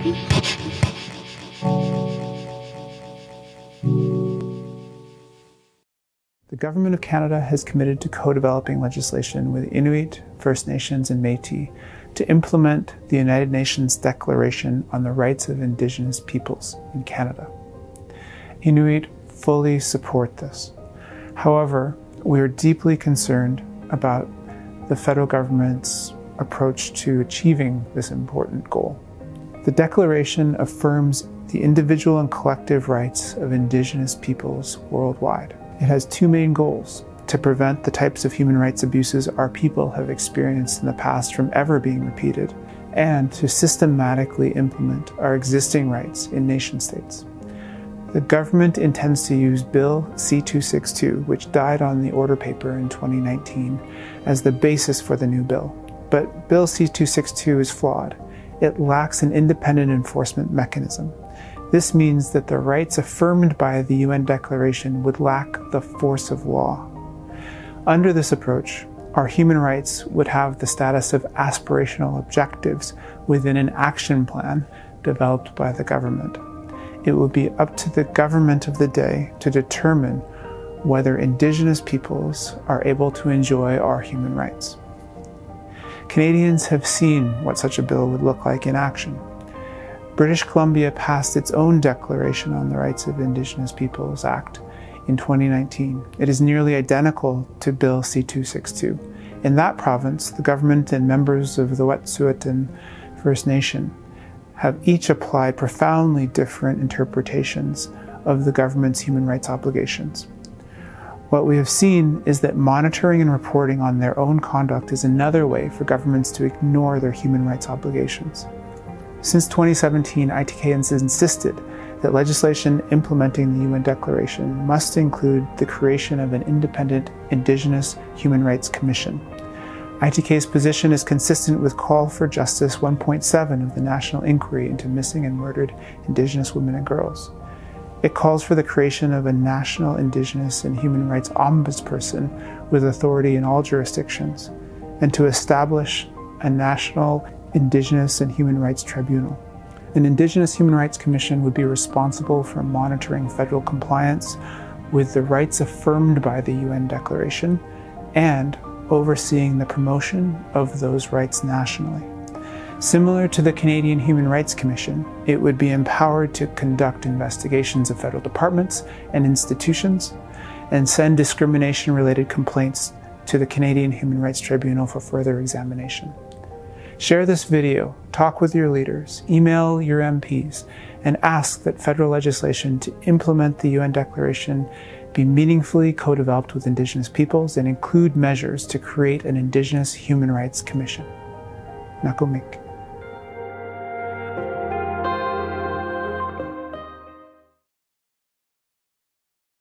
The Government of Canada has committed to co-developing legislation with Inuit, First Nations, and Métis to implement the United Nations Declaration on the Rights of Indigenous Peoples in Canada. Inuit fully support this. However, we are deeply concerned about the federal government's approach to achieving this important goal. The Declaration affirms the individual and collective rights of Indigenous peoples worldwide. It has two main goals: to prevent the types of human rights abuses our people have experienced in the past from ever being repeated, and to systematically implement our existing rights in nation-states. The government intends to use Bill C-262, which died on the order paper in 2019, as the basis for the new bill. But Bill C-262 is flawed. It lacks an independent enforcement mechanism. This means that the rights affirmed by the UN Declaration would lack the force of law. Under this approach, our human rights would have the status of aspirational objectives within an action plan developed by the government. It would be up to the government of the day to determine whether Indigenous peoples are able to enjoy our human rights. Canadians have seen what such a bill would look like in action. British Columbia passed its own Declaration on the Rights of Indigenous Peoples Act in 2019. It is nearly identical to Bill C-262. In that province, the government and members of the Wet'suwet'en First Nation have each applied profoundly different interpretations of the government's human rights obligations. What we have seen is that monitoring and reporting on their own conduct is another way for governments to ignore their human rights obligations. Since 2017, ITK has insisted that legislation implementing the UN Declaration must include the creation of an independent Indigenous Human Rights Commission. ITK's position is consistent with Call for Justice 1.7 of the National Inquiry into Missing and Murdered Indigenous Women and Girls. It calls for the creation of a national Indigenous and human rights ombudsperson with authority in all jurisdictions, and to establish a national Indigenous and Human Rights Tribunal. An Indigenous Human Rights Commission would be responsible for monitoring federal compliance with the rights affirmed by the UN Declaration and overseeing the promotion of those rights nationally. Similar to the Canadian Human Rights Commission, it would be empowered to conduct investigations of federal departments and institutions and send discrimination-related complaints to the Canadian Human Rights Tribunal for further examination. Share this video, talk with your leaders, email your MPs, and ask that federal legislation to implement the UN Declaration be meaningfully co-developed with Indigenous peoples and include measures to create an Indigenous Human Rights Commission. Nakamik.